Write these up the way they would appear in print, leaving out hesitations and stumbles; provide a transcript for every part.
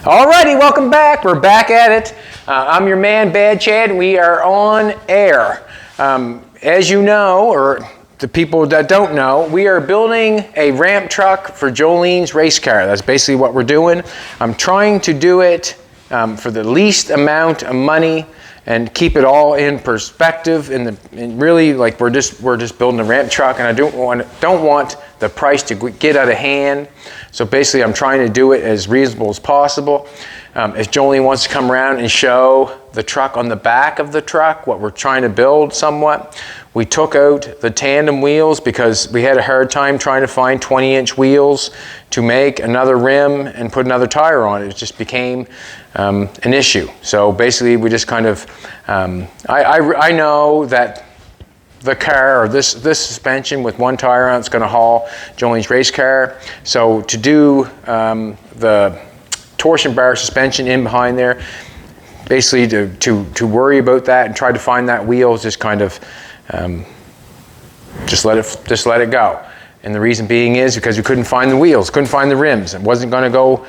Alrighty, welcome back. We're back at it. I'm your man, Bad Chad, and we are on air. As you know, or the people that don't know, we are building a ramp truck for Jolene's race car. That's basically what we're doing. I'm trying to do it for the least amount of money and keep it all in perspective. And really, like we're just building a ramp truck, and I don't want the price to get out of hand. So basically, I'm trying to do it as reasonable as possible. If Jolene wants to come around and show the truck on the back of the truck, what we're trying to build somewhat, we took out the tandem wheels because we had a hard time trying to find 20-inch wheels to make another rim and put another tire on it. It just became an issue. So basically, we just kind of, I know that the car, or this suspension with one tire on it's going to haul Jolene's race car. So to do the torsion bar suspension in behind there, basically to worry about that and try to find that wheel is just kind of just let it go. And the reason being is because we couldn't find the wheels, couldn't find the rims. It wasn't going to go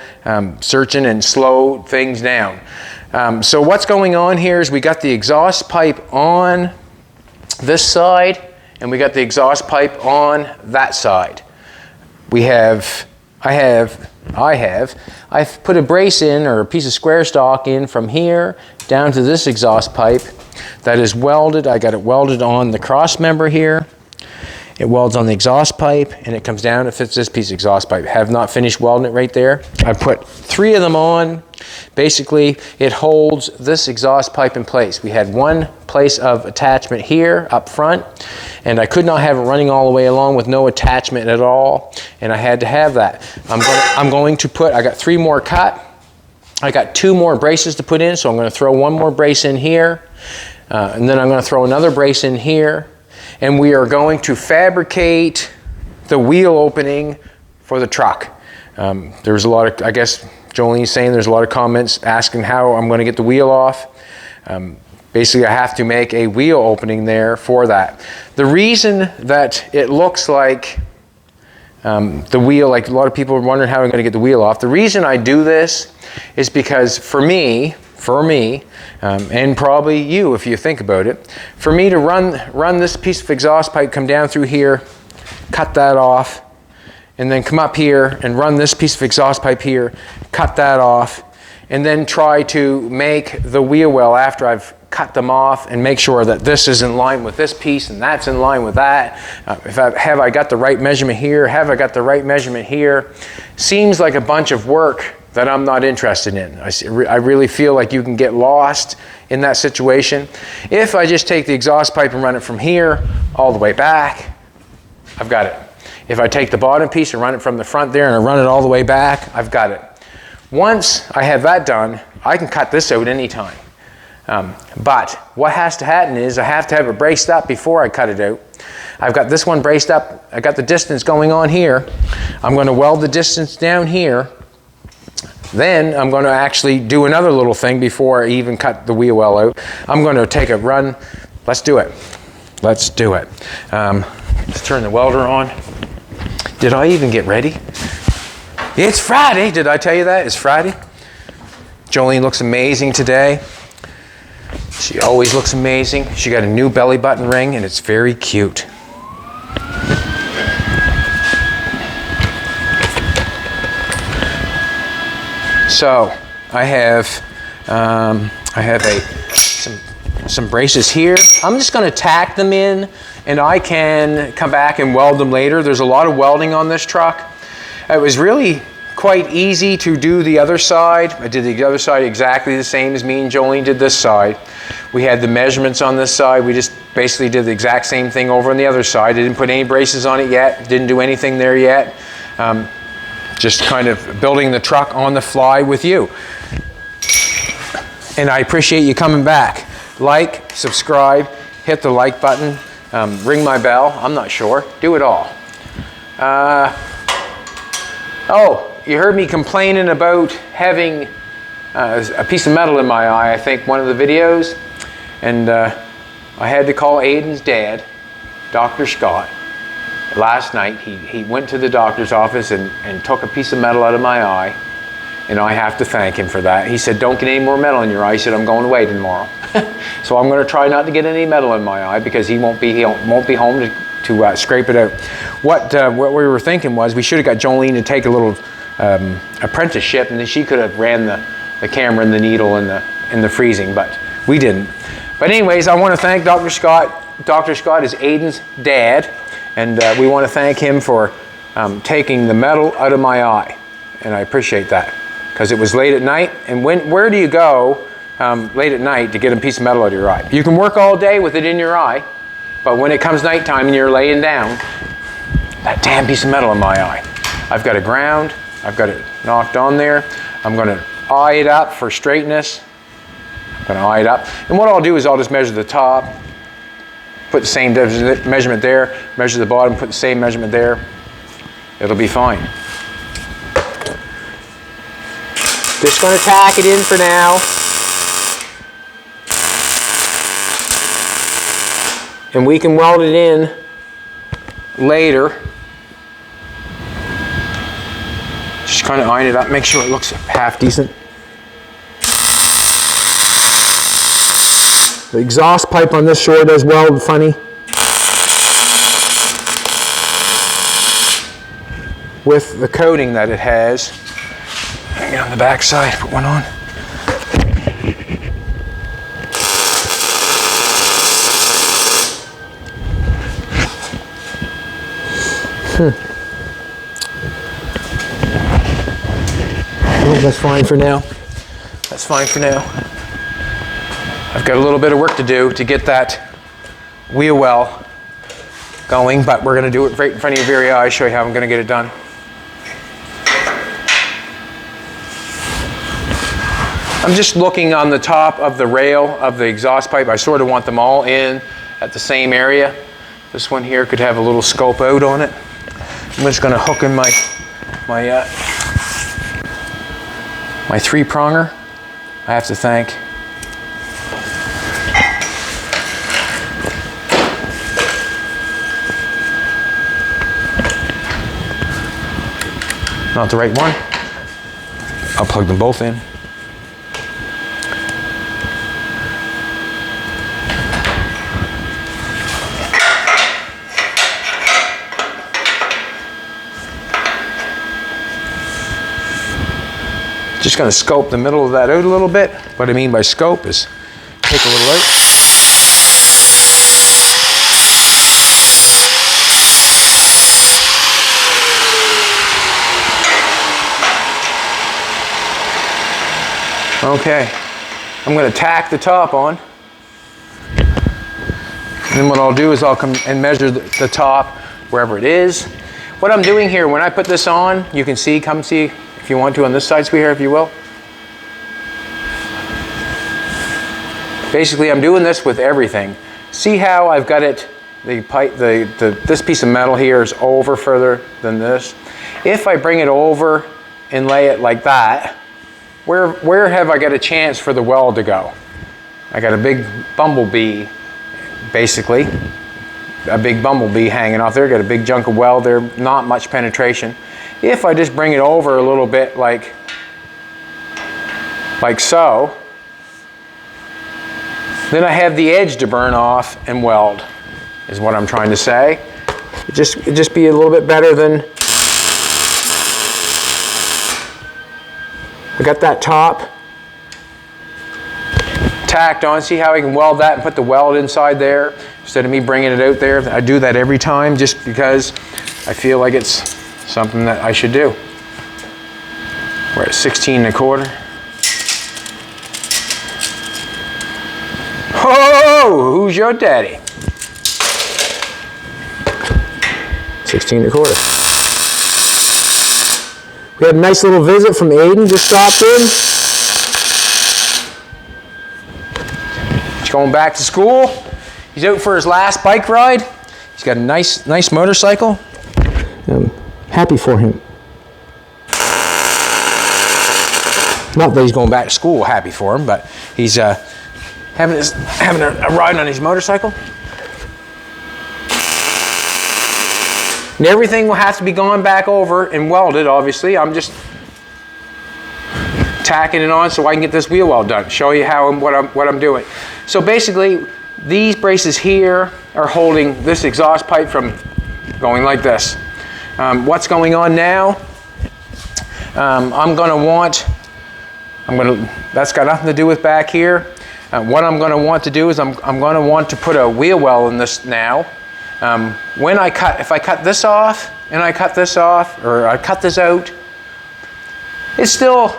searching and slow things down. So what's going on here is we got the exhaust pipe on this side, and we got the exhaust pipe on that side. I've put a brace in, or a piece of square stock in from here down to this exhaust pipe that is welded. I got it welded on the cross member here. It welds on the exhaust pipe, and it comes down, it fits this piece of exhaust pipe. Have not finished welding it right there. I put 3 of them on. Basically, it holds this exhaust pipe in place. We had one place of attachment here up front, and I could not have it running all the way along with no attachment at all, and I had to have that. I'm going to put, I got 3 more cut. I got 2 more braces to put in, so I'm going to throw 1 more brace in here, and then I'm going to throw another brace in here, and we are going to fabricate the wheel opening for the truck. There's a lot of, I guess, Jolene's saying there's a lot of comments asking how I'm going to get the wheel off. Basically, I have to make a wheel opening there for that. The reason that it looks like the wheel, like a lot of people are wondering how I'm going to get the wheel off. The reason I do this is because for me, and probably you if you think about it, for me to run this piece of exhaust pipe, come down through here, cut that off, and then come up here and run this piece of exhaust pipe here, cut that off, and then try to make the wheel well after I've cut them off and make sure that this is in line with this piece and that's in line with that. Have I got the right measurement here? Have I got the right measurement here? Seems like a bunch of work that I'm not interested in. I really feel like you can get lost in that situation. If I just take the exhaust pipe and run it from here all the way back, I've got it. If I take the bottom piece and run it from the front there and I run it all the way back, I've got it. Once I have that done, I can cut this out anytime. But what has to happen is I have to have it braced up before I cut it out. I've got this one braced up. I got the distance going on here. I'm going to weld the distance down here. Then I'm going to actually do another little thing before I even cut the wheel well out. I'm going to take a run. Let's do it. Let's do it. Let's turn the welder on. Did I even get ready? It's Friday. Did I tell you that? It's Friday. Jolene looks amazing today. She always looks amazing. She got a new belly button ring, and it's very cute. So I have some braces here. I'm just going to tack them in, and I can come back and weld them later. There's a lot of welding on this truck. It was really quite easy to do the other side. I did the other side exactly the same as me and Jolene did this side. We had the measurements on this side. We just basically did the exact same thing over on the other side. I didn't put any braces on it yet. Didn't do anything there yet. Just kind of building the truck on the fly with you. And I appreciate you coming back. Like, subscribe, hit the like button, ring my bell. I'm not sure. Do it all. Oh, you heard me complaining about having a piece of metal in my eye, I think, one of the videos. And I had to call Aiden's dad, Dr. Scott. Last night, he went to the doctor's office and took a piece of metal out of my eye. And I have to thank him for that. He said, don't get any more metal in your eye. He said, I'm going away tomorrow. So I'm going to try not to get any metal in my eye because he won't be home to scrape it out. What we were thinking was we should have got Jolene to take a little apprenticeship, and then she could have ran the camera and the needle in the freezing, but we didn't. But anyways, I want to thank Dr. Scott. Dr. Scott is Aiden's dad, and we want to thank him for taking the metal out of my eye, and I appreciate that because it was late at night. And where do you go late at night to get a piece of metal out of your eye? You can work all day with it in your eye, but when it comes nighttime and you're laying down, that damn piece of metal in my eye. I've got it ground, I've got it knocked on there. I'm going to eye it up for straightness. I'm going to eye it up. And what I'll do is I'll just measure the top, put the same measurement there, measure the bottom, put the same measurement there. It'll be fine. Just going to tack it in for now. And we can weld it in later. Just kind of iron it up, make sure it looks half decent. The exhaust pipe on this sure does weld funny. With the coating that it has. Get on the back side, put one on. Oh, that's fine for now. That's fine for now. I've got a little bit of work to do to get that wheel well going, but we're going to do it right in front of your very eyes, show you how I'm going to get it done. I'm just looking on the top of the rail of the exhaust pipe. I sort of want them all in at the same area. This one here could have a little scope out on it. I'm just going to hook in my 3-pronger. I have to thank not the right one. I'll plug them both in. Just going to scope the middle of that out a little bit. What I mean by scope is take a little out. Okay, I'm going to tack the top on. And then what I'll do is I'll come and measure the top wherever it is. What I'm doing here, when I put this on, you can see, come see if you want to on this side, sweetheart, if you will. Basically, I'm doing this with everything. See how I've got it, this piece of metal here is over further than this. If I bring it over and lay it like that, where have I got a chance for the weld to go? I got a big bumblebee, basically. A big bumblebee hanging off there, got a big chunk of weld there, not much penetration. If I just bring it over a little bit like so, then I have the edge to burn off and weld, is what I'm trying to say. It'd just be a little bit better than, I got that top tacked on. See how I can weld that and put the weld inside there instead of me bringing it out there. I do that every time just because I feel like it's something that I should do. We're at 16 1/4. Oh, who's your daddy? 16 1/4. We had a nice little visit from Aiden, just stopped in. He's going back to school. He's out for his last bike ride. He's got a nice motorcycle. Happy for him. Not that he's going back to school happy for him, but he's having a ride on his motorcycle. And everything will have to be gone back over and welded, obviously. I'm just tacking it on so I can get this wheel well done. Show you what I'm doing. So basically, these braces here are holding this exhaust pipe from going like this. What's going on now? That's got nothing to do with back here. What I'm going to want to do is I'm going to want to put a wheel well in this now. If I cut this off and I cut this off, or I cut this out, it's still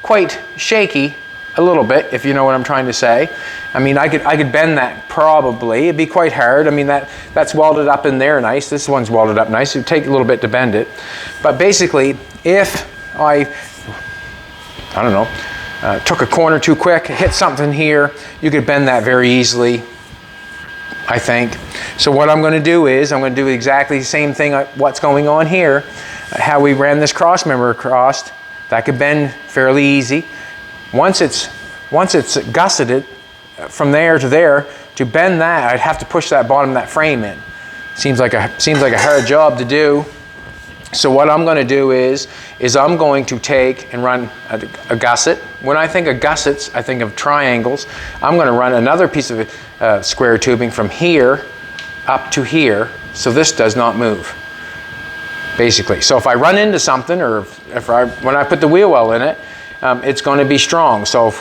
quite shaky a little bit, if you know what I'm trying to say. I mean, I could bend that probably. It'd be quite hard. I mean, that's welded up in there nice. This one's welded up nice. It'd take a little bit to bend it. But basically, if I don't know, took a corner too quick, hit something here, you could bend that very easily, I think. So what I'm going to do is I'm going to do exactly the same thing what's going on here, how we ran this cross member across. That could bend fairly easy. Once it's gusseted from there to there, to bend that, I'd have to push that bottom of that frame in. Seems like a hard job to do. So what I'm going to do is I'm going to take and run a gusset. When I think of gussets, I think of triangles. I'm going to run another piece of square tubing from here up to here, so this does not move, basically. So if I run into something, or when I put the wheel well in it, it's going to be strong. So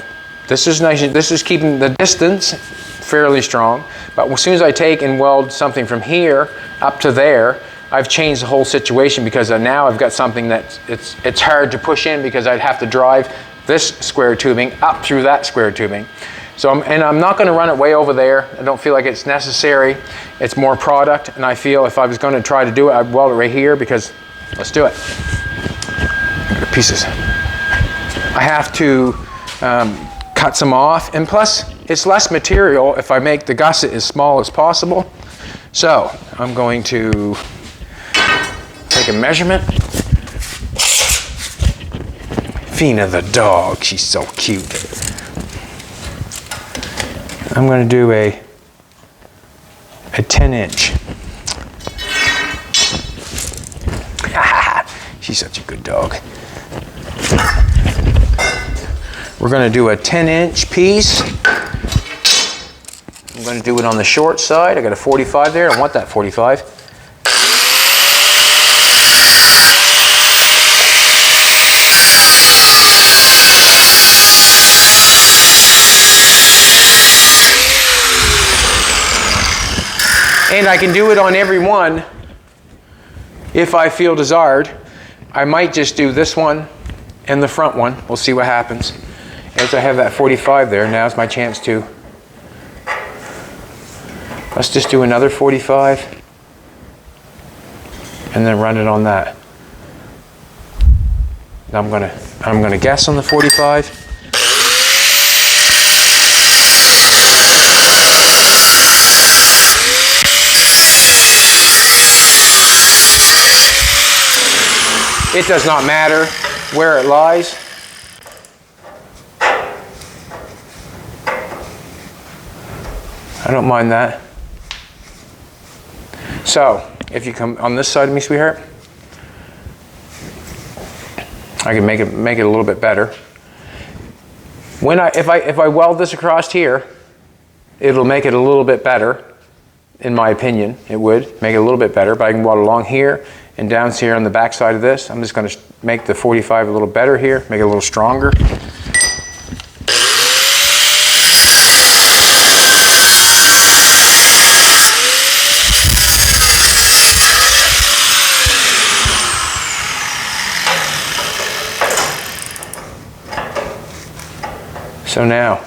this is nice. This is keeping the distance fairly strong. But as soon as I take and weld something from here up to there, I've changed the whole situation, because now I've got something that it's hard to push in, because I'd have to drive this square tubing up through that square tubing. So I'm not going to run it way over there. I don't feel like it's necessary. It's more product, and I feel if I was going to try to do it, I'd weld it right here, because let's do it. Pieces. I have to cut some off, and plus it's less material if I make the gusset as small as possible. So I'm going to take a measurement. Fina the dog, she's so cute. I'm going to do a 10-inch. She's such a good dog. We're going to do a 10-inch piece. I'm going to do it on the short side. I got a 45 there. I want that 45. And I can do it on every one if I feel desired. I might just do this one and the front one. We'll see what happens. As I have that 45 there, now's my chance to. Let's just do another 45 and then run it on that. I'm gonna guess on the 45. It does not matter where it lies. I don't mind that. So, if you come on this side of me, sweetheart, I can make it a little bit better. If I weld this across here, it'll make it a little bit better, in my opinion. It would make it a little bit better, but I can weld along here and down here on the back side of this. I'm just going to make the 45 a little better here, make it a little stronger. So now,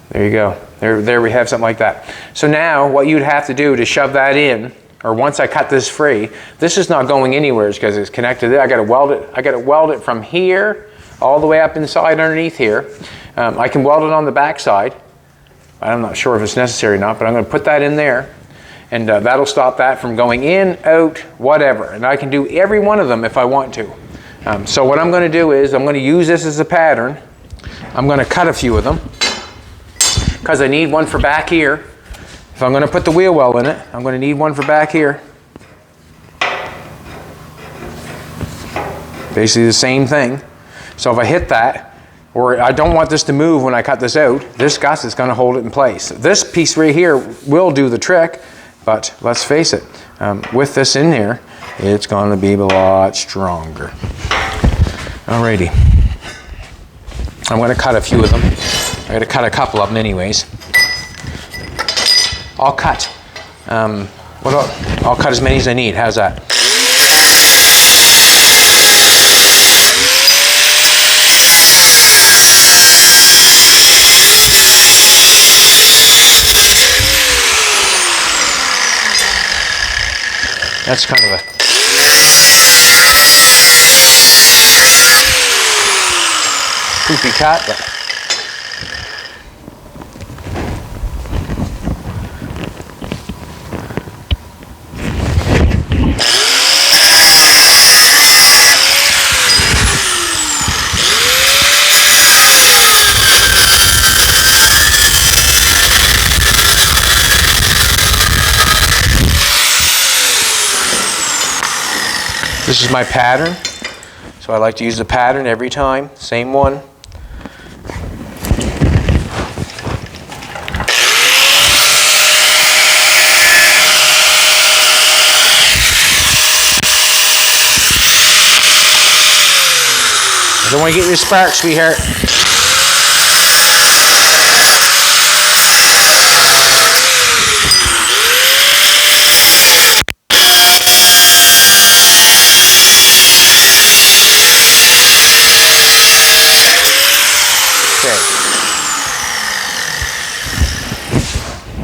there you go. There we have something like that. So now what you'd have to do to shove that in, or once I cut this free, this is not going anywhere because it's connected. I got to weld it. I got to weld it from here all the way up inside underneath here. I can weld it on the back side. I'm not sure if it's necessary or not, but I'm going to put that in there, and that'll stop that from going in, out, whatever. And I can do every one of them if I want to. So what I'm going to do is I'm going to use this as a pattern. I'm going to cut a few of them because I need one for back here. If I'm going to put the wheel well in it, I'm going to need one for back here. Basically the same thing. So if I hit that, or I don't want this to move when I cut this out. This gusset is going to hold it in place. This piece right here will do the trick, but let's face it, with this in there, it's going to be a lot stronger. Alrighty. I'm going to cut a few of them. I'm going to cut a couple of them anyways. I'll cut. I'll cut as many as I need. How's that? That's kind of a poopy cut, but this is my pattern, so I like to use the pattern every time, same one. I don't want to get you a spark, sweetheart.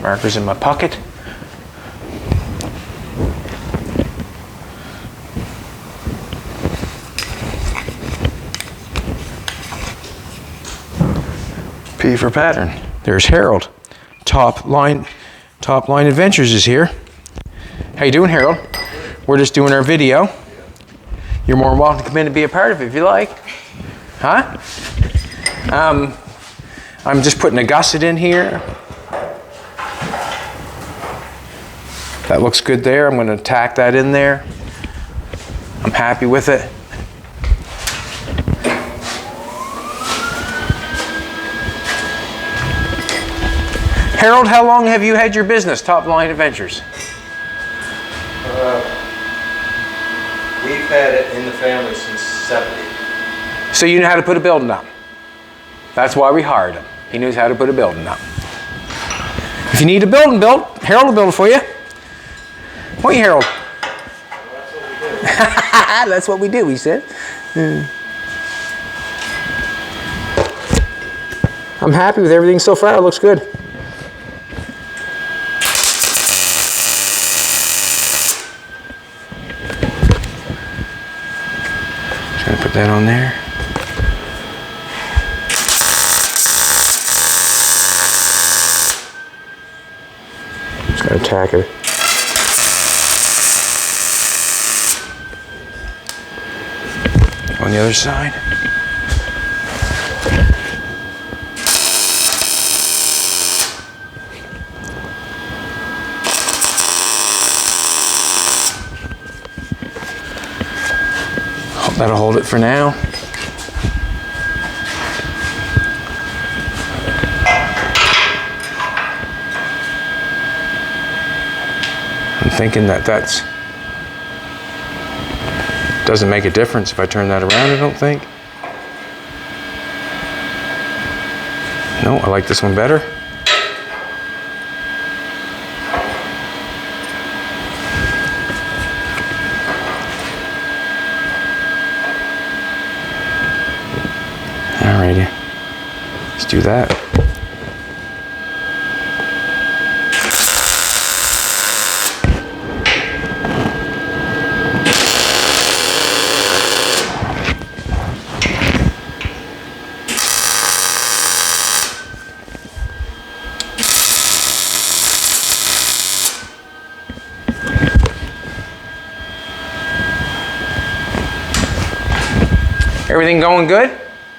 Markers in my pocket. P for pattern. There's Harold. Top Line Adventures is here. How you doing, Harold? We're just doing our video. You're more than welcome to come in and be a part of it if you like. Huh? I'm just putting a gusset in here. That looks good there. I'm going to tack that in there. I'm happy with it. Harold, how long have you had your business, Top Line Adventures? We've had it in the family since '70. So you know how to put a building up. That's why we hired him. He knows how to put a building up. If you need a building built, Harold will build it for you. Won't you, Harold? Well, that's what we do, he said. I'm happy with everything so far. It looks good. Just gonna put that on there. Just gotta tack it. On the other side. Hope that'll hold it for now. I'm thinking that's doesn't make a difference if I turn that around, I don't think. No, I like this one better. Alrighty, let's do that. Everything going good?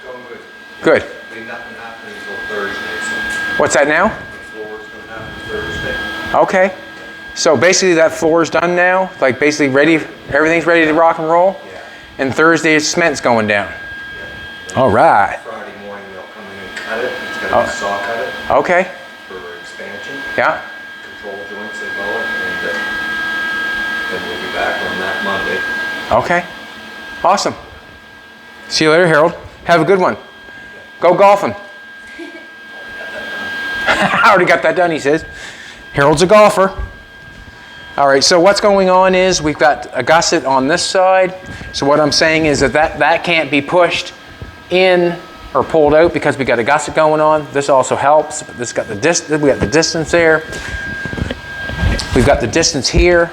Going good. Good. I mean, nothing happened until Thursday, so What's that now? the floor's gonna happen Thursday. Okay. So basically that floor's done now? Like basically ready, everything's ready to rock and roll? Yeah. And Thursday cement's going down? Yeah. All right. Friday morning cut it. It's got to saw cut it Okay. for expansion. Yeah. Control joints, they call it. And then we'll be back on that Monday. Okay. Awesome. See you later, Harold. Have a good one. Go golfing. I already got that done, he says. Harold's a golfer. All right, so what's going on is we've got a gusset on this side. So what I'm saying is that can't be pushed in or pulled out because we got a gusset going on. This also helps. But this got the we got the distance there. We've got the distance here.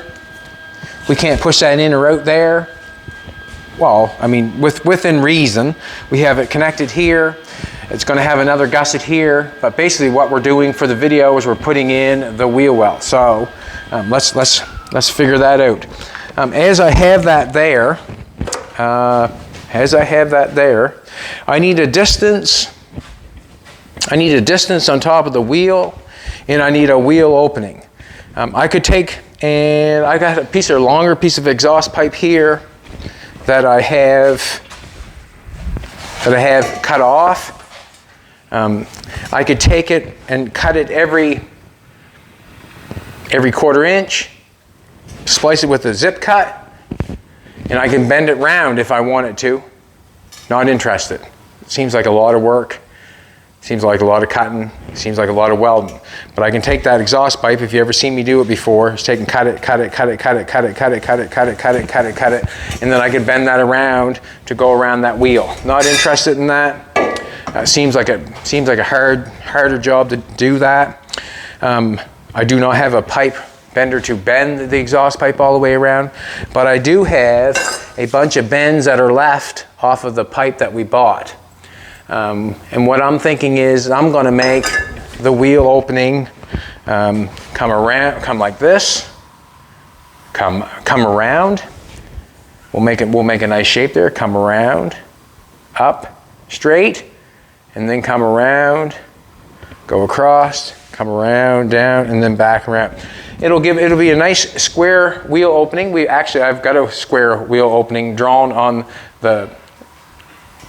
We can't push that in or out there. Well, I mean, within reason. We have it connected here. It's going to have another gusset here, but basically what we're doing for the video is we're putting in the wheel well. So let's figure that out. As I have that there, I need a distance. I need a distance on top of the wheel, and I need a wheel opening. I could take, and I got a longer piece of exhaust pipe here that I have cut off. I could take it and cut it every 1/4 inch, splice it with a zip cut, and I can bend it round if I wanted to. Not interested. It seems like a lot of work. Seems like a lot of cutting. Seems like a lot of welding. But I can take that exhaust pipe, if you ever seen me do it before, it's take and cut it, and then I can bend that around to go around that wheel. Not interested in that. Seems like a harder job to do that. I do not have a pipe bender to bend the exhaust pipe all the way around, but I do have a bunch of bends that are left off of the pipe that we bought. And what I'm thinking is I'm going to make the wheel opening come like this, come around. We'll make a nice shape there. Come around, up, straight. And then come around, go across, come around, down, and then back around. It'll be a nice square wheel opening. I've got a square wheel opening drawn on the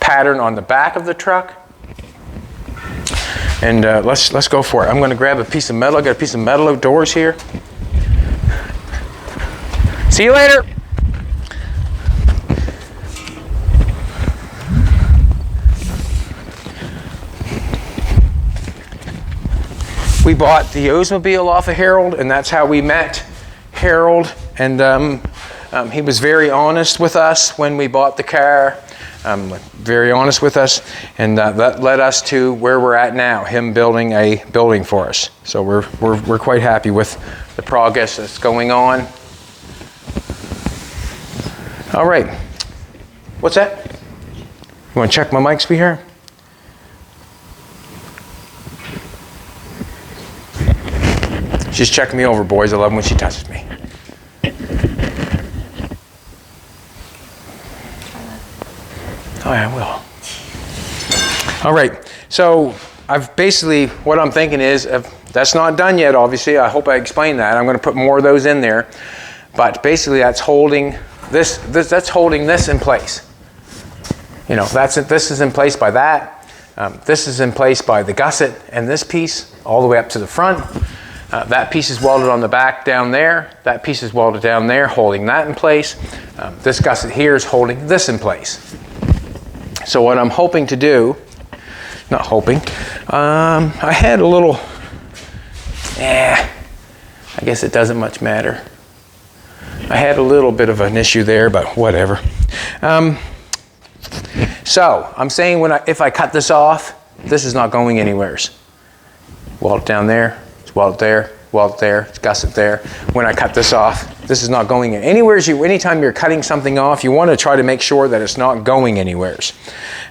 pattern on the back of the truck. And let's go for it. I'm going to grab a piece of metal. I got a piece of metal outdoors here. See you later. We bought the Oldsmobile off of Harold, and that's how we met Harold. And he was very honest with us when we bought the car, very honest with us, and that led us to where we're at now, him building a building for us. So we're quite happy with the progress that's going on. All right, what's that? You want to check my mic speed here? She's checking me over, boys. I love when she touches me. Oh, yeah, I will. All right. So what I'm thinking is, that's not done yet, obviously. I hope I explained that. I'm going to put more of those in there. But basically, that's holding this. That's holding this in place. You know, this is in place by that. This is in place by the gusset and this piece all the way up to the front. That piece is welded on the back down there. That piece is welded down there, holding that in place. This gusset here is holding this in place. So what I'm hoping to do, not hoping, I had a little, I guess it doesn't much matter. I had a little bit of an issue there, but whatever. So I'm saying if I cut this off, this is not going anywheres. Weld it down there. Weld there, it's gusset there. When I cut this off, this is not going anywhere. Anytime you're cutting something off, you want to try to make sure that it's not going anywheres.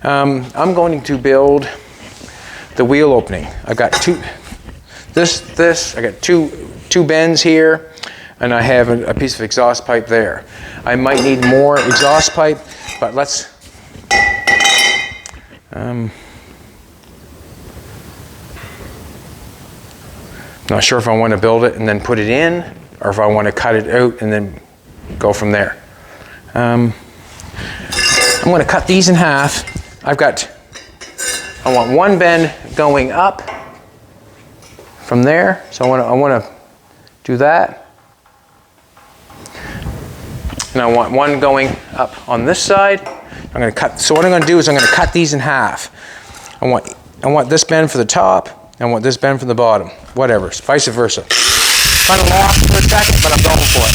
I'm going to build the wheel opening. I've got I got two bends here, and I have a piece of exhaust pipe there. I might need more exhaust pipe, but let's, not sure if I want to build it and then put it in, or if I want to cut it out and then go from there. I'm going to cut these in half. I've got I want one bend going up from there. So I want to do that. And I want one going up on this side. I'm going to cut, so what I'm going to do is I'm going to cut these in half. I want this bend for the top, I want this bend for the bottom. Whatever, vice versa. Kind of lost for a second, but I'm going for it.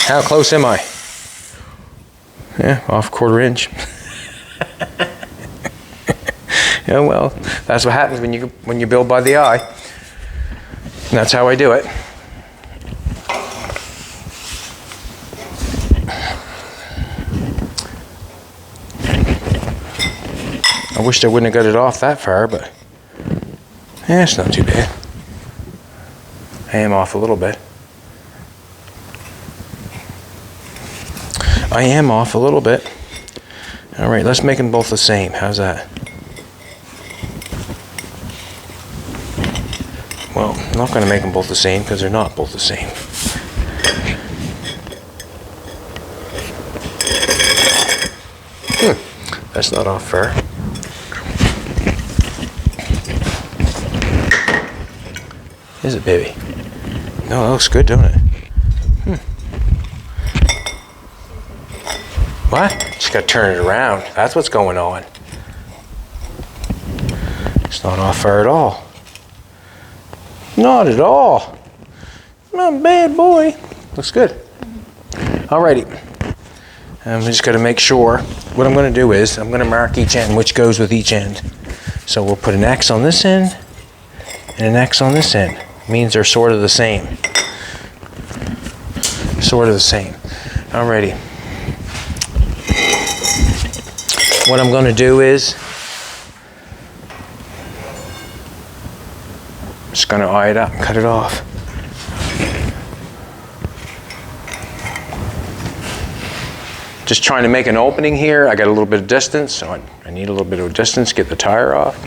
How close am I? Yeah, off 1/4 inch. Yeah, well, that's what happens when you build by the eye. And that's how I do it. I wished I wouldn't have got it off that far, but yeah, it's not too bad. I am off a little bit. I am off a little bit. All right, let's make them both the same. How's that? Well, I'm not going to make them both the same because they're not both the same. That's not off fair. Is it, baby? No, it looks good, don't it? What? Just got to turn it around. That's what's going on. It's not off fair at all. Not at all. Not a bad boy. Looks good. Alrighty. We just got to make sure. What I'm going to do is I'm going to mark each end, which goes with each end. So we'll put an X on this end and an X on this end. Means they're sort of the same. Sort of the same. Alrighty. What I'm going to do is I'm just going to eye it up and cut it off. Just trying to make an opening here. I got a little bit of distance, so I need a little bit of distance to get the tire off.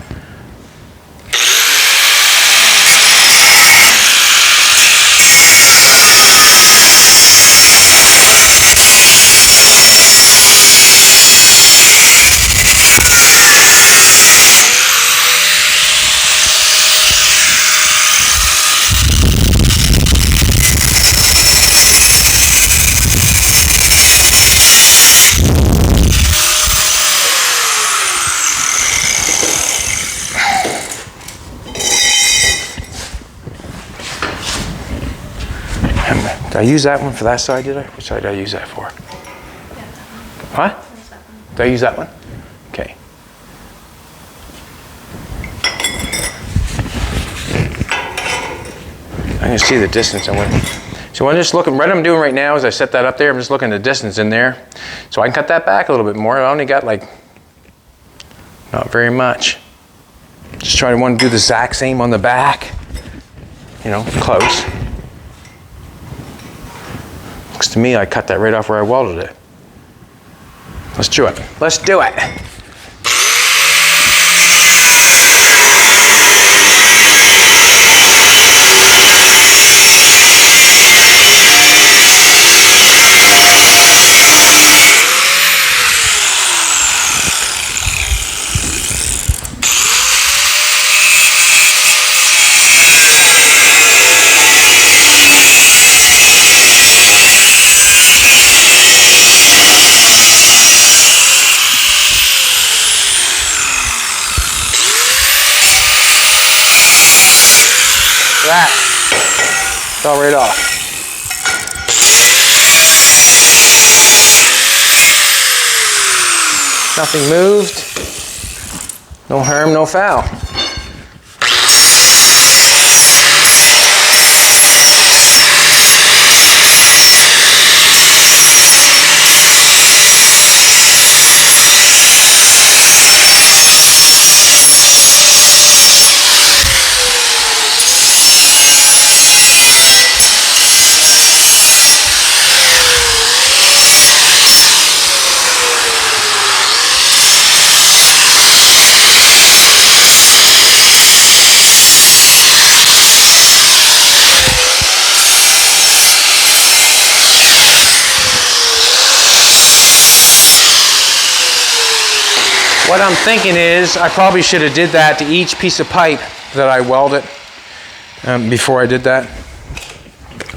Did I use that one for that side, did I? Which side did I use that for? What? Did I use that one? Okay. I can see the distance I went. So I'm just looking, what I'm doing right now is I set that up there, I'm just looking at the distance in there. So I can cut that back a little bit more. I only got like, not very much. Just trying to want to do the exact same on the back. You know, close. To me, I cut that right off where I welded it. Let's do it. Let's do it. That fell right off. Nothing moved. No harm, no foul. What I'm thinking is I probably should have did that to each piece of pipe that I welded before I did that.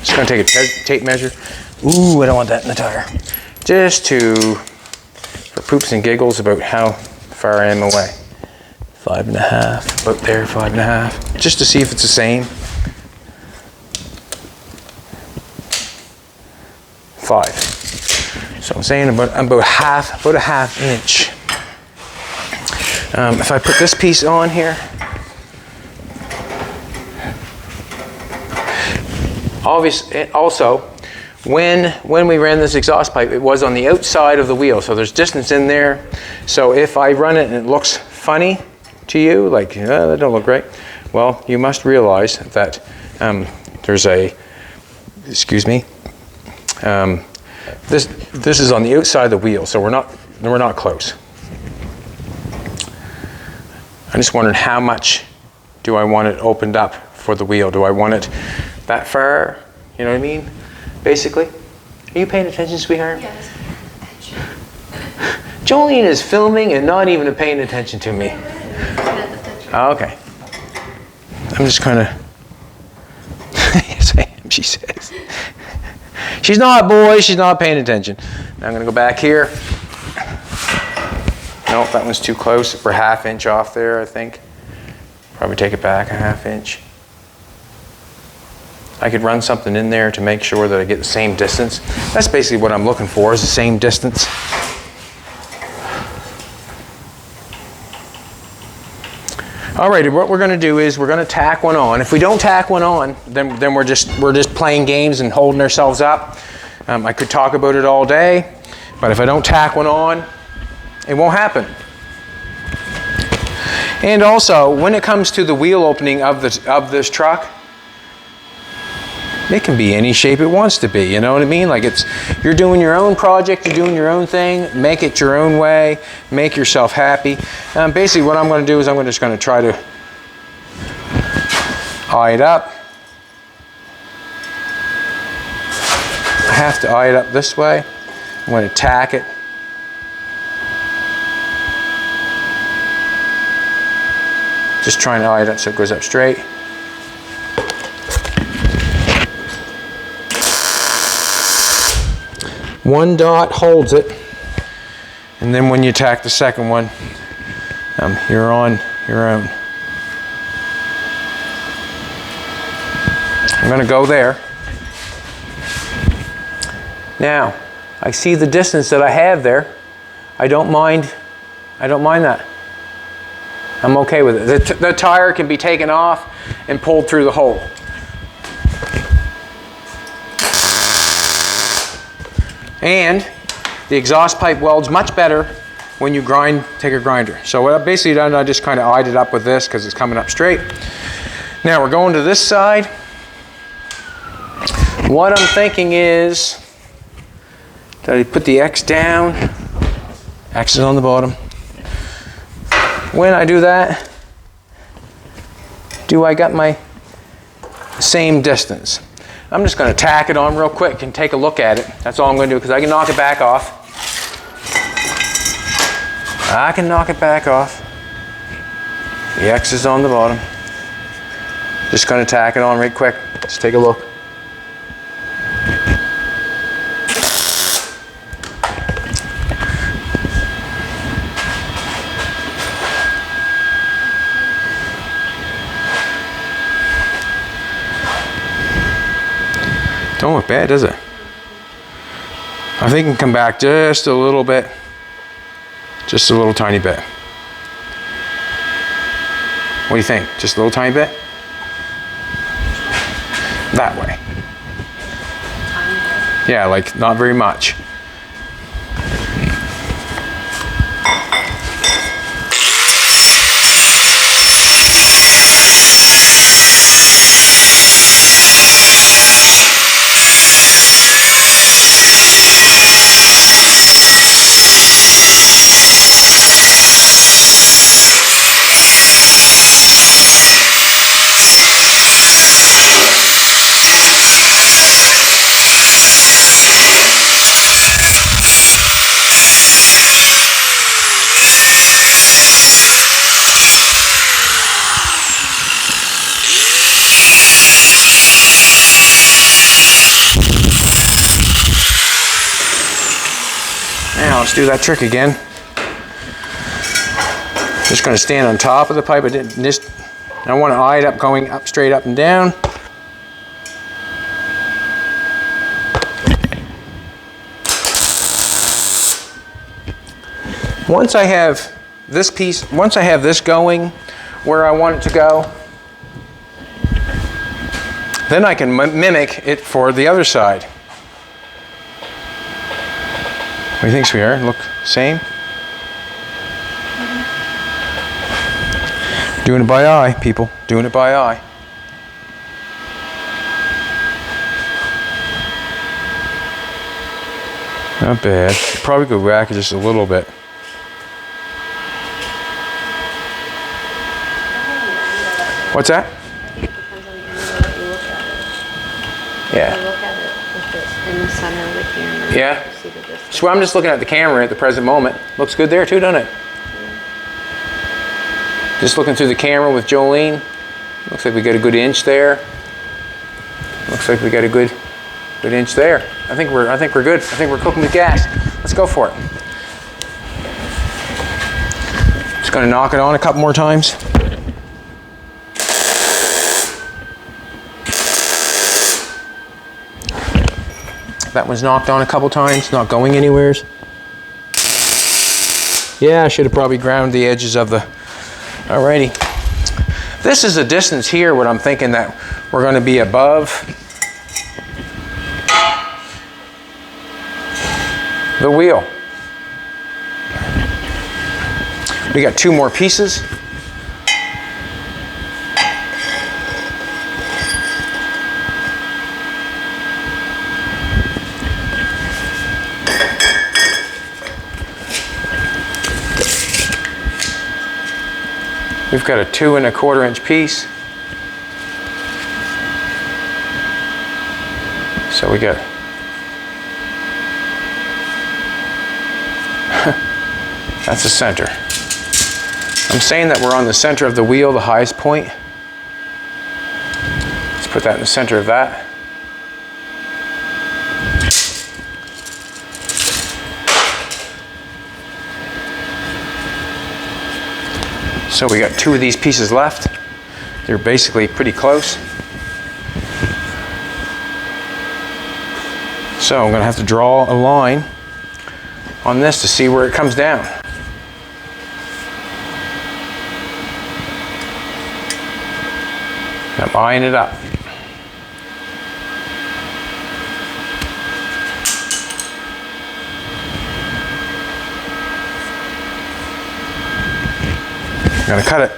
Just gonna take a tape measure. Ooh, I don't want that in the tire. Just for poops and giggles about how far I am away. 5.5, about there, 5.5. Just to see if it's the same. 5. So I'm saying about a half inch. If I put this piece on here, obviously, also, when we ran this exhaust pipe, it was on the outside of the wheel, so there's distance in there. So if I run it and it looks funny to you, like, that don't look right, well, you must realize that there's a, excuse me, this is on the outside of the wheel, so we're not close. I'm just wondering how much do I want it opened up for the wheel? Do I want it that far? You know what I mean? Basically. Are you paying attention, sweetheart? Yes. Jolene is filming and not even paying attention to me. Oh, okay. I'm just kind of, yes I am, she says. She's not, boys, she's not paying attention. Now I'm going to go back here. Nope, that one's too close. We're ½ inch off there, I think. Probably take it back ½ inch. I could run something in there to make sure that I get the same distance. That's basically what I'm looking for, is the same distance. Alrighty, what we're going to do is we're going to tack one on. If we don't tack one on, then we're just playing games and holding ourselves up. I could talk about it all day, but if I don't tack one on, it won't happen. And also, when it comes to the wheel opening of this truck, it can be any shape it wants to be, you know what I mean? Like you're doing your own project, you're doing your own thing, make it your own way, make yourself happy. Basically what I'm going to do is I'm just going to try to eye it up. I have to eye it up this way. I'm going to tack it. Just trying to eye it up so it goes up straight. One dot holds it, and then when you tack the second one, you're on your own. I'm going to go there. Now, I see the distance that I have there. I don't mind that. I'm okay with it. The tire can be taken off and pulled through the hole. And the exhaust pipe welds much better when you take a grinder. So what I've basically done, I just kind of eyed it up with this because it's coming up straight. Now we're going to this side. What I'm thinking is that I put the X down. X is on the bottom. When I do that, do I got my same distance? I'm just going to tack it on real quick and take a look at it. That's all I'm going to do because I can knock it back off. I can knock it back off. The X is on the bottom. Just going to tack it on right quick. Just take a look. Don't look bad, does it? I think it can come back just a little bit. Just a little tiny bit. What do you think? Just a little tiny bit? That way. Yeah, like not very much. let's do that trick again. Just going to stand on top of the pipe. I want to eye it up, going up, straight up and down. Once I have this piece, once I have this going where I want it to go, then I can mimic it for the other side. What do you think, sweetheart? Look, same? Doing it by eye, people. Doing it by eye. Not bad. Probably go back just a little bit. What's that? It depends on the angle that you look at it. Yeah. If you look at it with it in the center of the camera. Yeah. You see the distance. So I'm just looking at the camera at the present moment. Looks good there too, doesn't it? Just looking through the camera with Jolene. Looks like we got a good inch there. Looks like we got a good inch there. I think we're good. I think we're cooking with gas. Let's go for it. Just gonna knock it on a couple more times. That one's knocked on a couple times, not going anywheres. Yeah, I should have probably ground the edges of the, alrighty. This is a distance here, what I'm thinking that we're gonna be above the wheel. We got 2 more pieces. We've got a 2 1/4 inch piece. So we got, that's the center. I'm saying that we're on the center of the wheel, the highest point. Let's put that in the center of that. So we got 2 of these pieces left. They're basically pretty close. So I'm gonna have to draw a line on this to see where it comes down. I'm eyeing it up. I'm gonna cut it.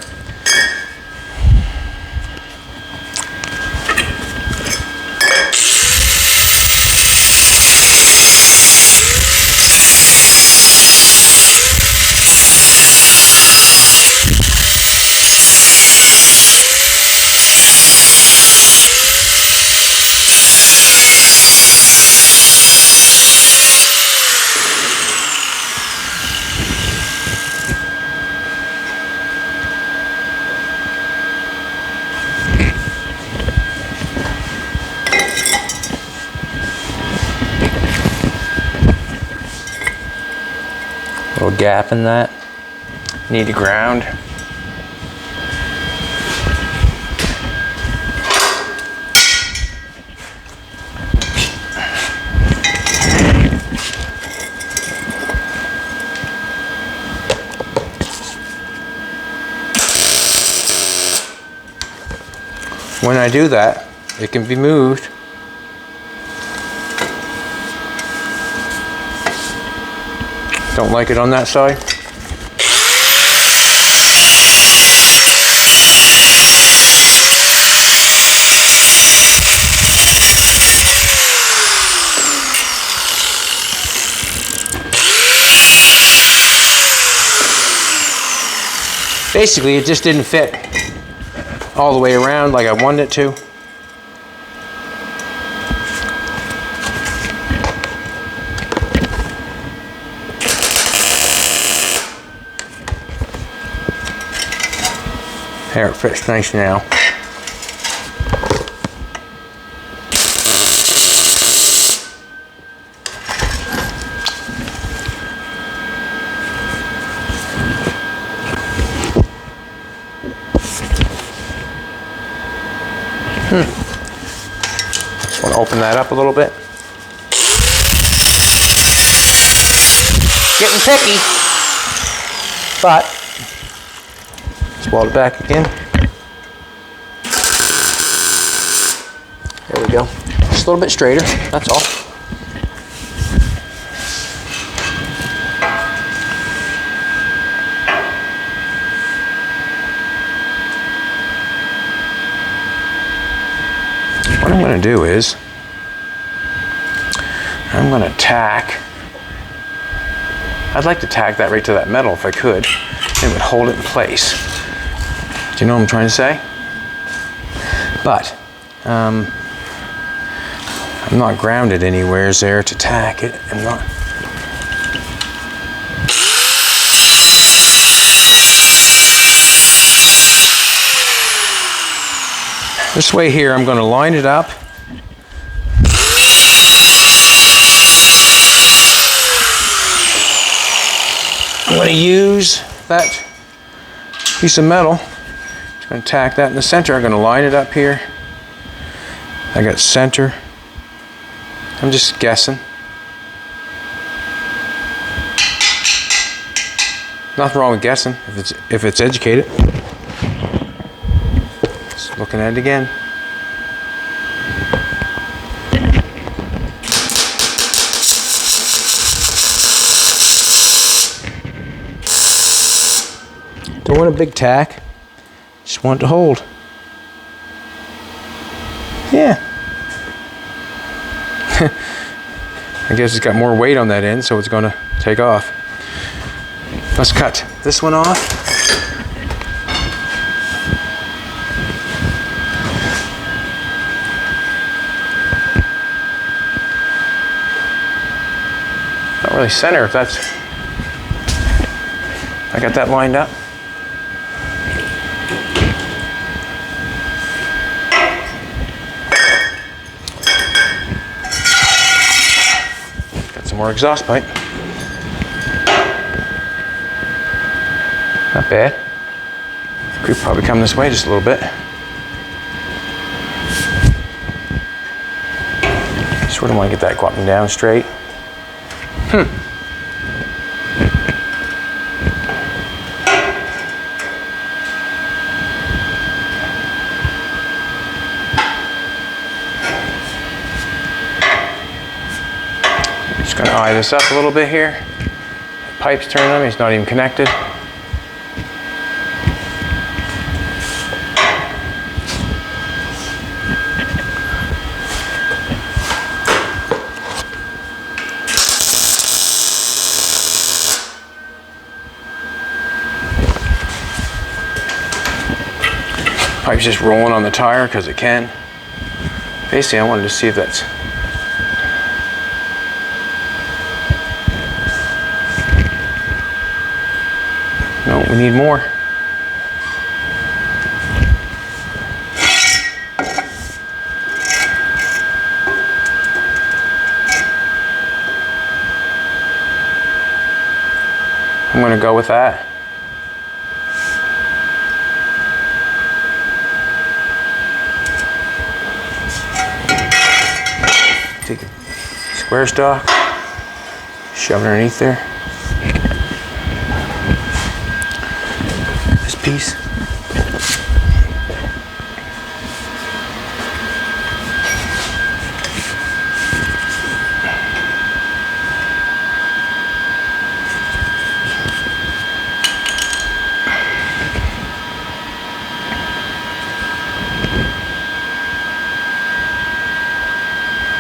Little gap in that. Need to ground. When I do that, it can be moved. Don't like it on that side. Basically, it just didn't fit all the way around like I wanted it to. There, it fits nice now. Just want to open that up a little bit. Getting picky, but let's weld it back again. There we go. Just a little bit straighter, that's all. What I'm going to do is, I'm going to tack. I'd like to tack that right to that metal if I could. It would hold it in place. Do you know what I'm trying to say? But, I'm not grounded anywhere there to tack it. I'm not. This way here, I'm going to line it up. I'm going to use that piece of metal. I'm going to tack that in the center. I'm going to line it up here. I got center. I'm just guessing. Nothing wrong with guessing if it's educated. Just looking at it again. Don't want a big tack. Just want it to hold. Yeah. I guess it's got more weight on that end, so it's going to take off. Let's cut this one off. Not really center if that's... I got that lined up. More exhaust pipe. Not bad. Could probably come this way just a little bit. Sort of want to get that up and down straight. Just going to eye this up a little bit here. The pipe's turning on, he's not even connected. Pipe's just rolling on the tire because it can. Basically, I wanted to see if that's... No, we need more. I'm going to go with that. Take a square stock, shove it underneath there. This piece.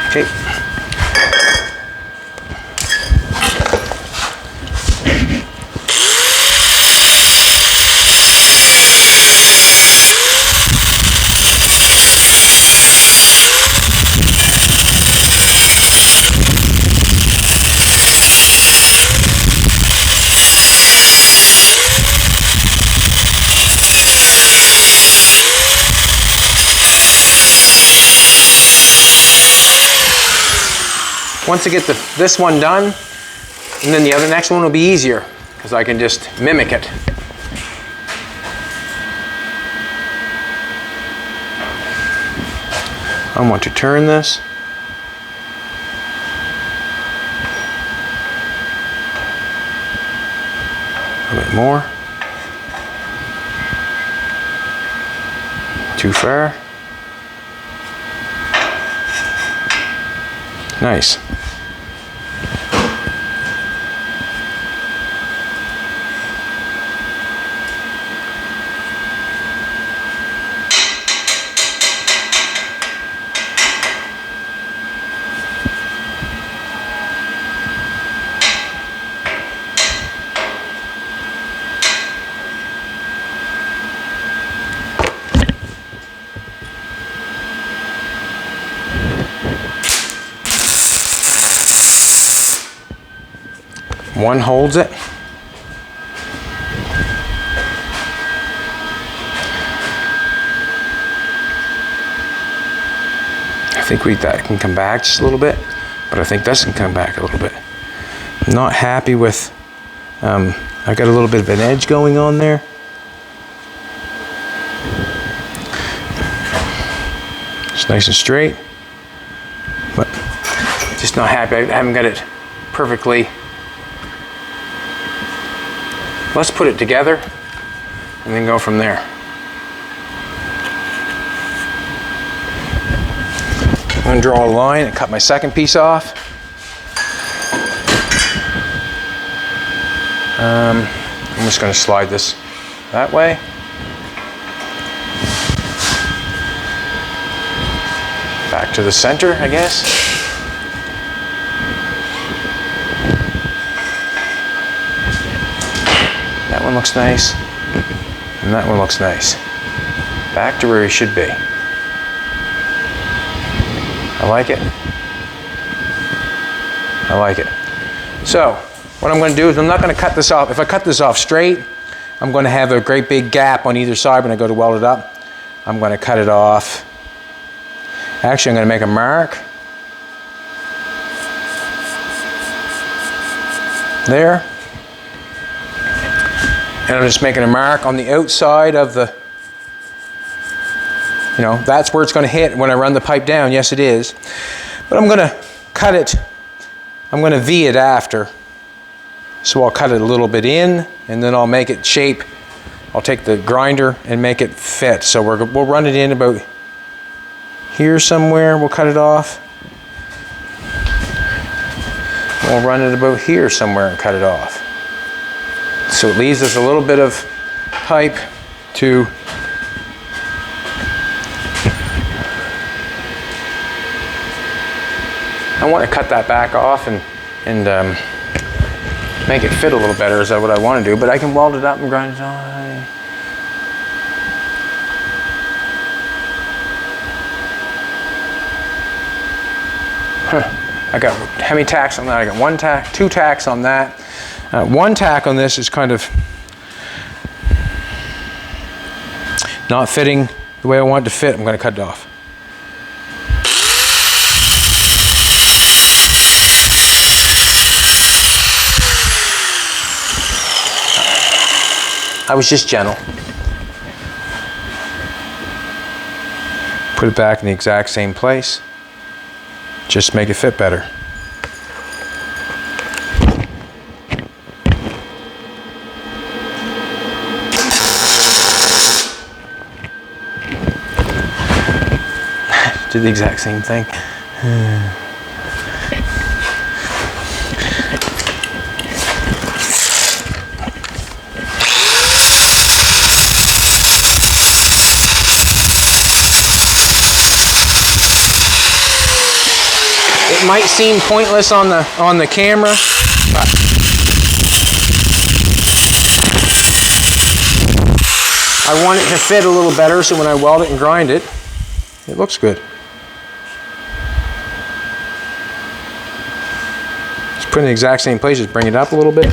Okay. Once I get this one done, and then the next one will be easier because I can just mimic it. I want to turn this. A little bit more. Too far. Nice. One holds it. I think that can come back just a little bit, but I think this can come back a little bit. I'm not happy with, I got a little bit of an edge going on there. It's nice and straight, but just not happy. I haven't got it perfectly. Let's put it together and then go from there. I'm going to draw a line and cut my second piece off. I'm just going to slide this that way. Back to the center, I guess. That one looks nice, and that one looks nice. Back to where he should be. I like it. I like it. So, what I'm going to do is I'm not going to cut this off. If I cut this off straight, I'm going to have a great big gap on either side when I go to weld it up. I'm going to cut it off. Actually, I'm going to make a mark. There. And I'm just making a mark on the outside of the, you know, that's where it's going to hit when I run the pipe down. Yes, it is. But I'm going to cut it, I'm going to V it after. So I'll cut it a little bit in, and then I'll make it shape. I'll take the grinder and make it fit. So we'll run it in about here somewhere. We'll cut it off. We'll run it about here somewhere and cut it off. So it leaves us a little bit of pipe to I want to cut that back off and make it fit a little better. Is that what I want to do? But I can weld it up and grind it on. I got how many tacks on that? I got one tack, two tacks on that. One tack on this is kind of not fitting the way I want it to fit. I'm going to cut it off. I was just gentle. Put it back in the exact same place. Just make it fit better. Did the exact same thing. It might seem pointless on the camera, but I want it to fit a little better, so when I weld it and grind it, it looks good. Just put it in the exact same place, just bring it up a little bit.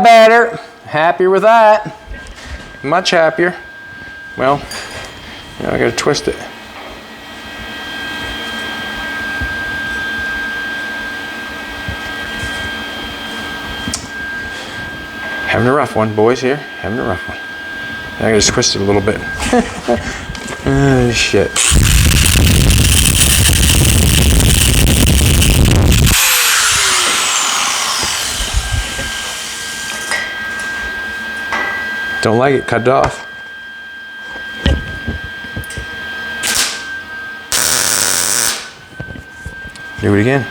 Better. Happier with that. Much happier. Well, now I gotta twist it. Having a rough one, boys, here. Having a rough one. I just twist it a little bit. Shit. Don't like it, cut it off. Do it again.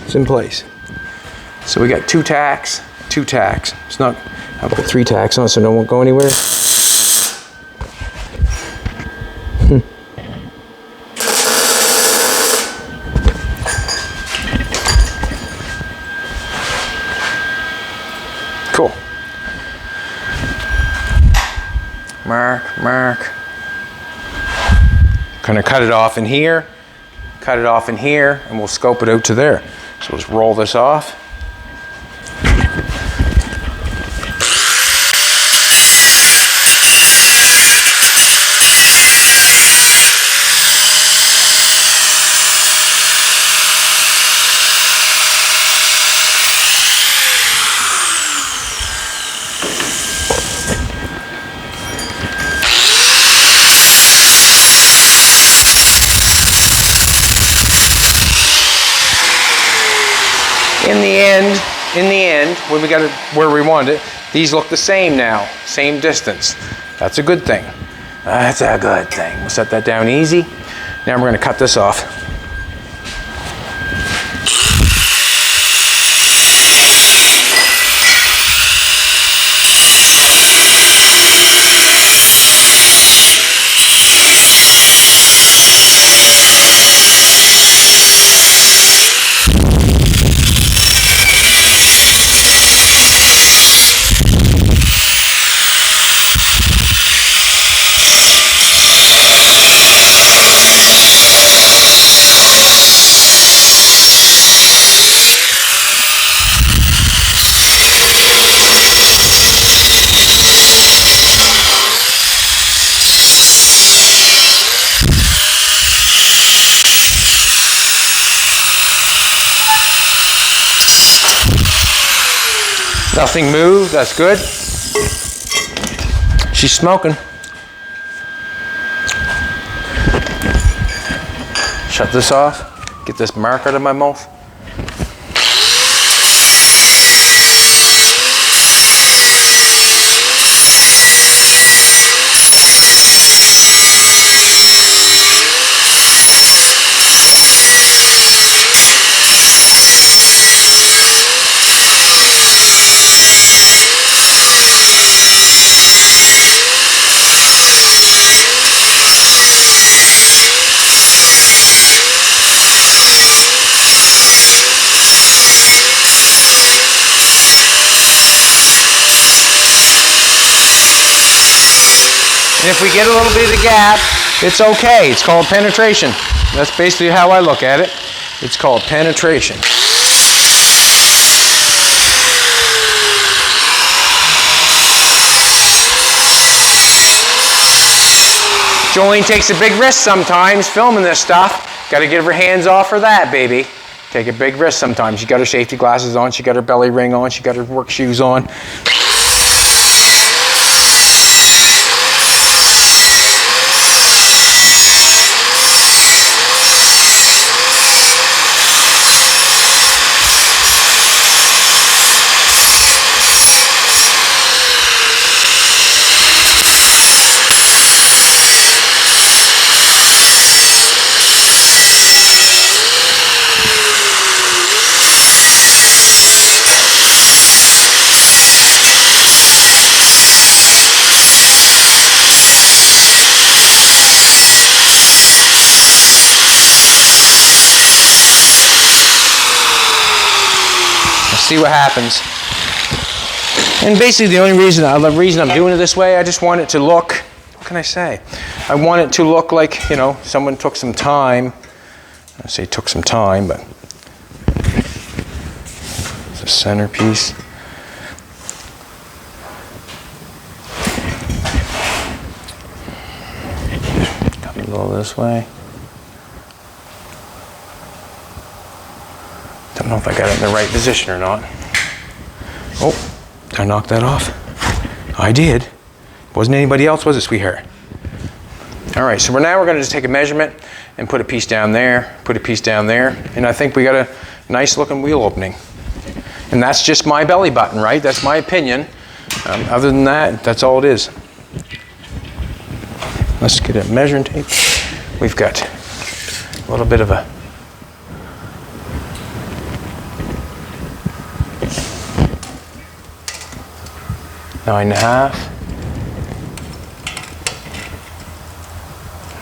It's in place. So we got two tacks. It's not, I'll put 3 tacks on so no one won't go anywhere. Cool. Mark. Gonna cut it off in here, and we'll scope it out to there. So let's roll this off. In the end, when we got it where we wanted it, these look the same now, same distance. That's a good thing. That's a good thing. We'll set that down easy. Now we're going to cut this off. Nothing moved, that's good. She's smoking. Shut this off, get this mark out of my mouth. And if we get a little bit of gap, it's okay. It's called penetration. That's basically how I look at it. It's called penetration. Jolene takes a big risk sometimes filming this stuff. Got to get her hands off her that, baby. Take a big risk sometimes. She got her safety glasses on. She got her belly ring on. She got her work shoes on. See what happens. And basically the only reason I'm doing it this way, I just want it to look, what can I say? I want it to look like, you know, someone took some time. I say took some time, but it's a centerpiece. a little this way. Don't know if I got it in the right position or not. Oh, did I knock that off? I did. Wasn't anybody else, was it, sweetheart? All right, so now we're going to just take a measurement and put a piece down there, put a piece down there, and I think we got a nice looking wheel opening. And that's just my belly button, right? That's my opinion. Other than that, that's all it is. Let's get a measuring tape. We've got a little bit of a 9.5.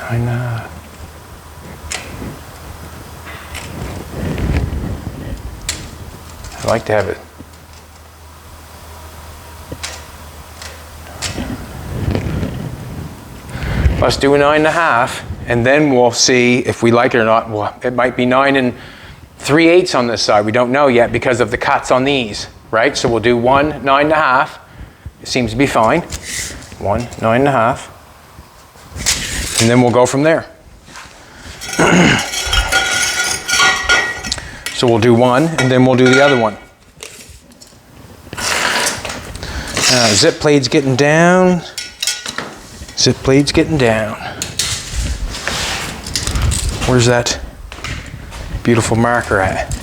9.5. I like to have it. Let's do a 9.5, and then we'll see if we like it or not. Well, it might be 9 3/8 on this side. We don't know yet because of the cuts on these, right? So we'll do one 9.5. It seems to be fine. One 9.5, and then we'll go from there. So we'll do one, and then we'll do the other one. Zip blade's getting down. Zip blade's getting down. Where's that beautiful marker at?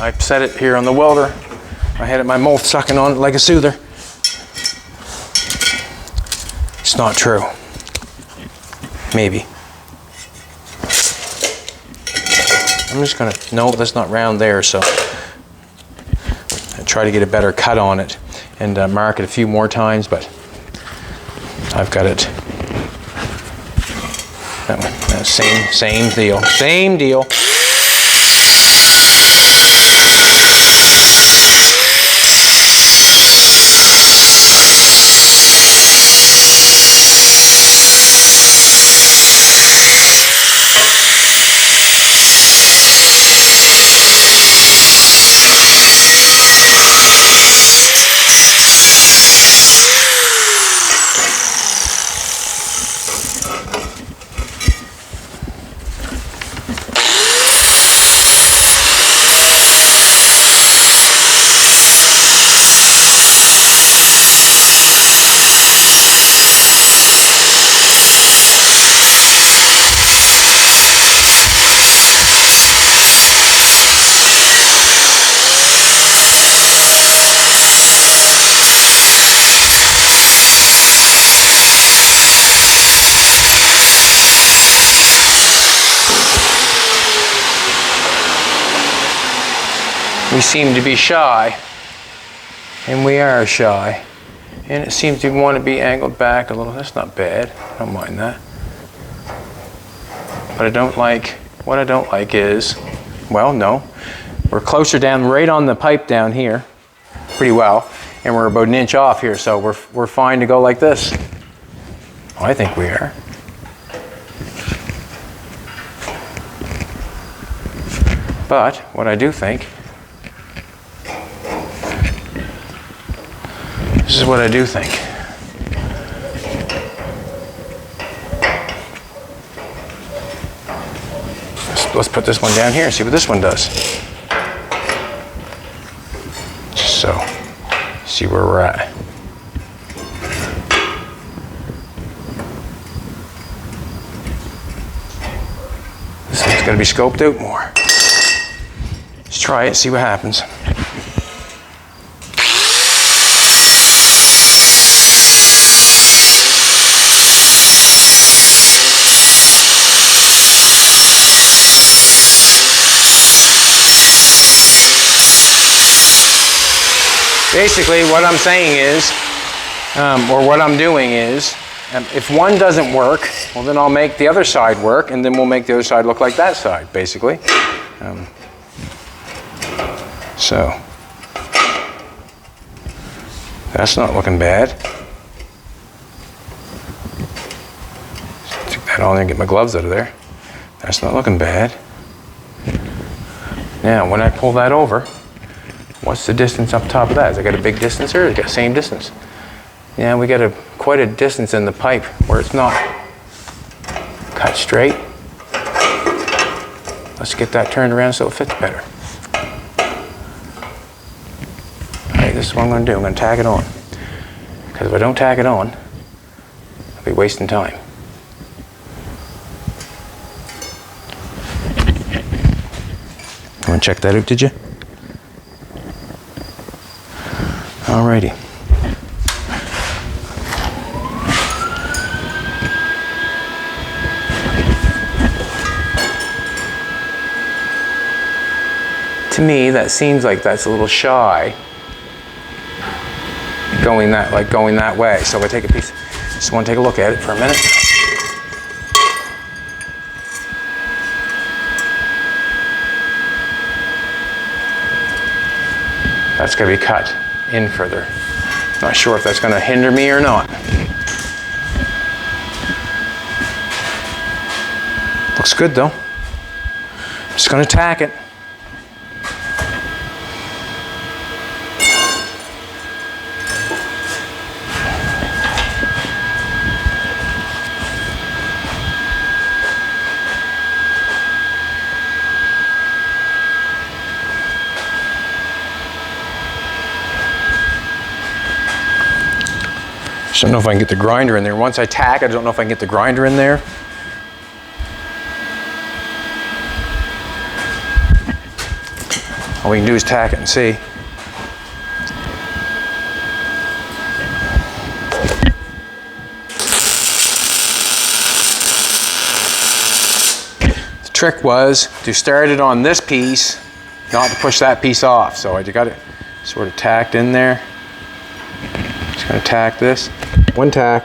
I set it here on the welder. I had it in my mouth sucking on it like a soother. It's not true. Maybe. I'm just gonna, no, that's not round there, so I try to get a better cut on it and mark it a few more times, but I've got it. That one, same deal, same deal. We seem to be shy, and we are shy, and it seems to want to be angled back a little. That's not bad. I don't mind that. But I don't like, what I don't like is, well, no, we're closer down, right on the pipe down here, pretty well, and we're about an inch off here, so we're fine to go like this. I think we are. But what I do think, this is what I do think. Let's put this one down here and see what this one does. So, see where we're at. This one's going to be scoped out more. Let's try it, see what happens. Basically, what I'm saying is, or what I'm doing is, if one doesn't work, well then I'll make the other side work, and then we'll make the other side look like that side, basically. So, that's not looking bad. Take that on there and get my gloves out of there. That's not looking bad. Now, when I pull that over, what's the distance up top of that? Has it got a big distance here? Or has it got the same distance? Yeah, we got quite a distance in the pipe where it's not cut straight. Let's get that turned around so it fits better. All right, this is what I'm going to do. I'm going to tack it on. Because if I don't tack it on, I'll be wasting time. You want to check that out, did you? Alrighty. To me, that seems like that's a little shy. Going that way. So if I take a piece, just want to take a look at it for a minute. That's going to be cut in further. Not sure if that's going to hinder me or not. Looks good though. Just going to tack it. I don't know if I can get the grinder in there. Once I tack, I don't know if I can get the grinder in there. All we can do is tack it and see. The trick was to start it on this piece, not to push that piece off. So I got it sort of tacked in there. Just gonna tack this. One tack.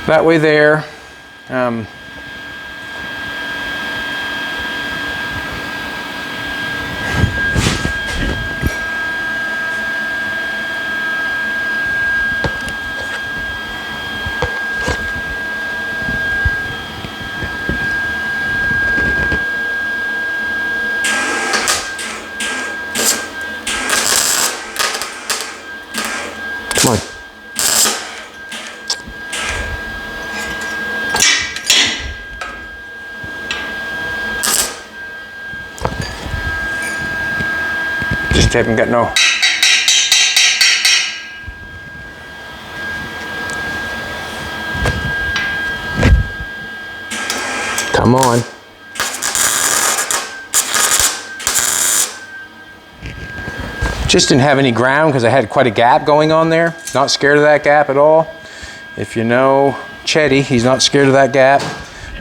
That way there. Come on. Just haven't got no. Come on. Just didn't have any ground because I had quite a gap going on there. Not scared of that gap at all. If you know Chetty, he's not scared of that gap.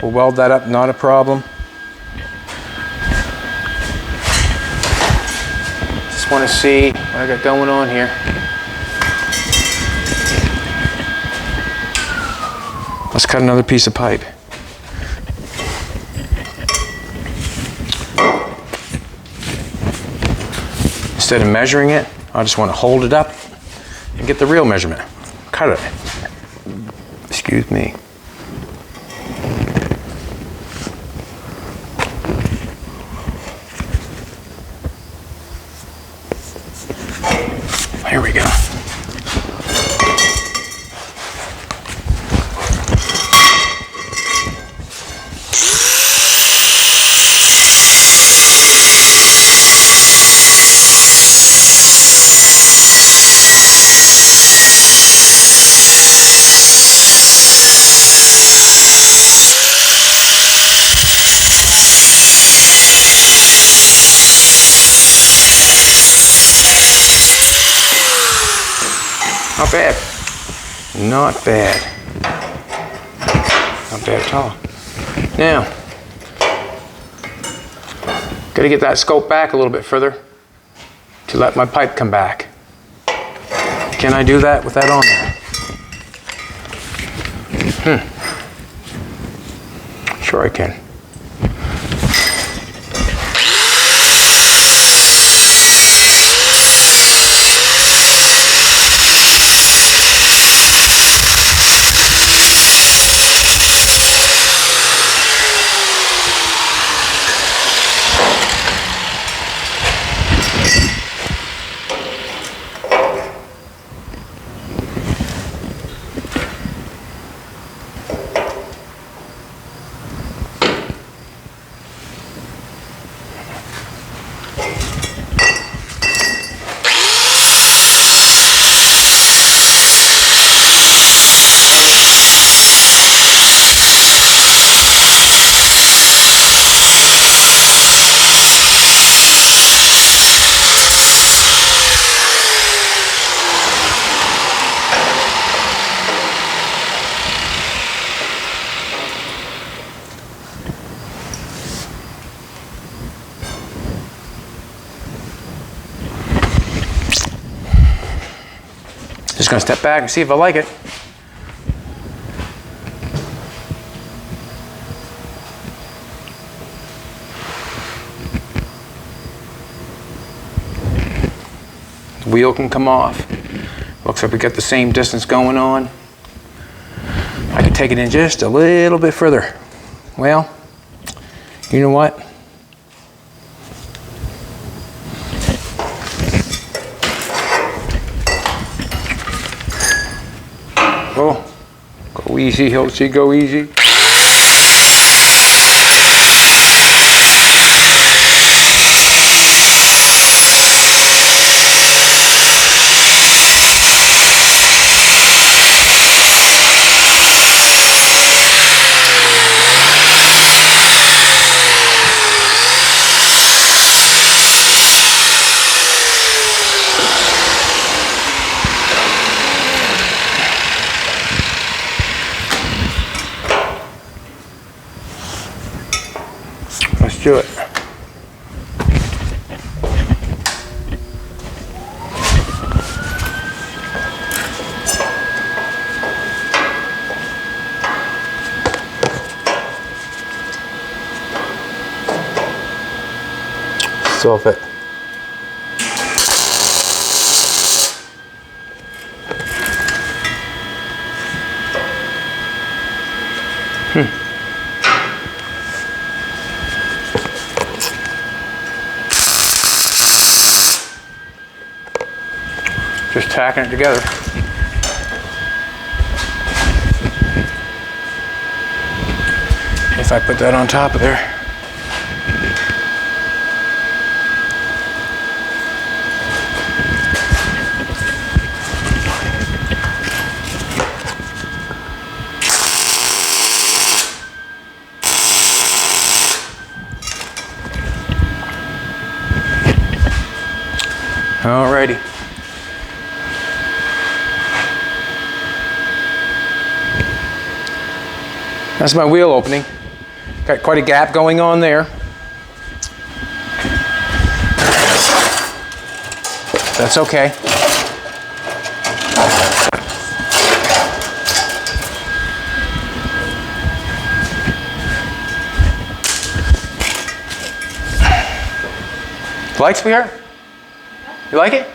We'll weld that up, not a problem. Just want to see what I got going on here. Let's cut another piece of pipe. Instead of measuring it, I just want to hold it up and get the real measurement. Cut it. Excuse me. Here we go. Not bad. Not bad. Not bad at all. Now, got to get that scope back a little bit further to let my pipe come back. Can I do that with that on there? Sure I can. Just gonna step back and see if I like it. The wheel can come off. Looks like we got the same distance going on. I could take it in just a little bit further. Well, you know what? Oh, go easy, Hiltz, go easy. Let's do it. Still fit. Just tacking it together. If I put that on top of there. Alrighty. That's my wheel opening. Got quite a gap going on there. That's okay. Like, sweetheart? You like it?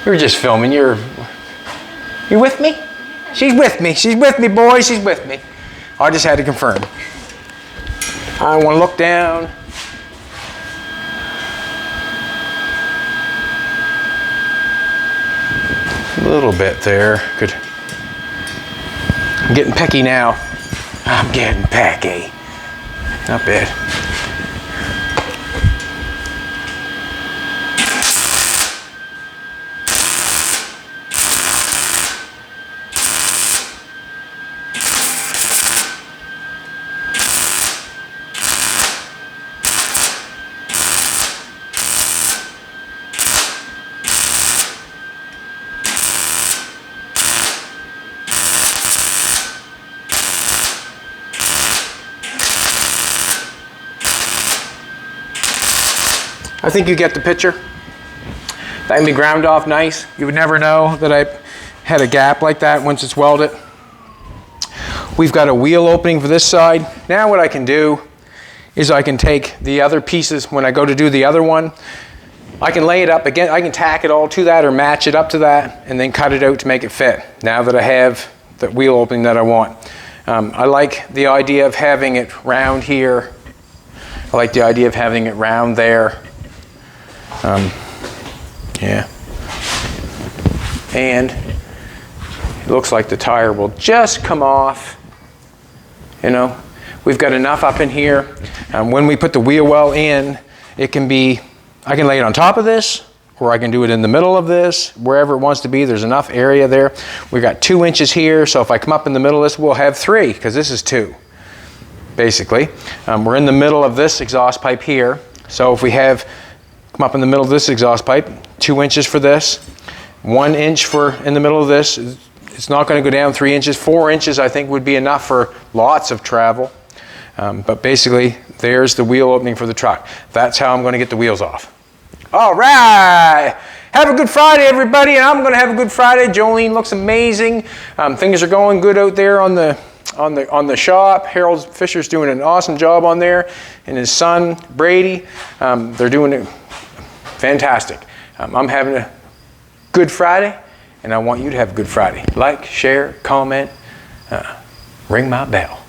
You're just filming. You with me? She's with me. She's with me, boys. She's with me. I just had to confirm. I want to look down. A little bit there. Good. I'm getting pecky now. I'm getting pecky. Not bad. I think you get the picture. That can be ground off nice. You would never know that I had a gap like that once it's welded. We've got a wheel opening for this side. Now what I can do is I can take the other pieces when I go to do the other one. I can lay it up again. I can tack it all to that or match it up to that and then cut it out to make it fit. Now that I have the wheel opening that I want. I like the idea of having it round here. I like the idea of having it round there. Yeah. And it looks like the tire will just come off. You know, we've got enough up in here. When we put the wheel well in, it can be, I can lay it on top of this, or I can do it in the middle of this, wherever it wants to be. There's enough area there. We've got 2 inches here, so if I come up in the middle of this, we'll have 3, because this is 2, basically. We're in the middle of this exhaust pipe here, so if we have come up in the middle of this exhaust pipe, 2 inches for this, 1 inch for in the middle of this. It's not going to go down 3 inches. 4 inches I think would be enough for lots of travel. But basically, there's the wheel opening for the truck. That's how I'm going to get the wheels off. All right, Have a good Friday, everybody, and I'm going to have a good Friday. Jolene looks amazing. Things are going good out there on the shop. Harold Fisher's doing an awesome job on there, and his son Brady, they're doing it fantastic. I'm having a good Friday, and I want you to have a good Friday. Like, share, comment, ring my bell.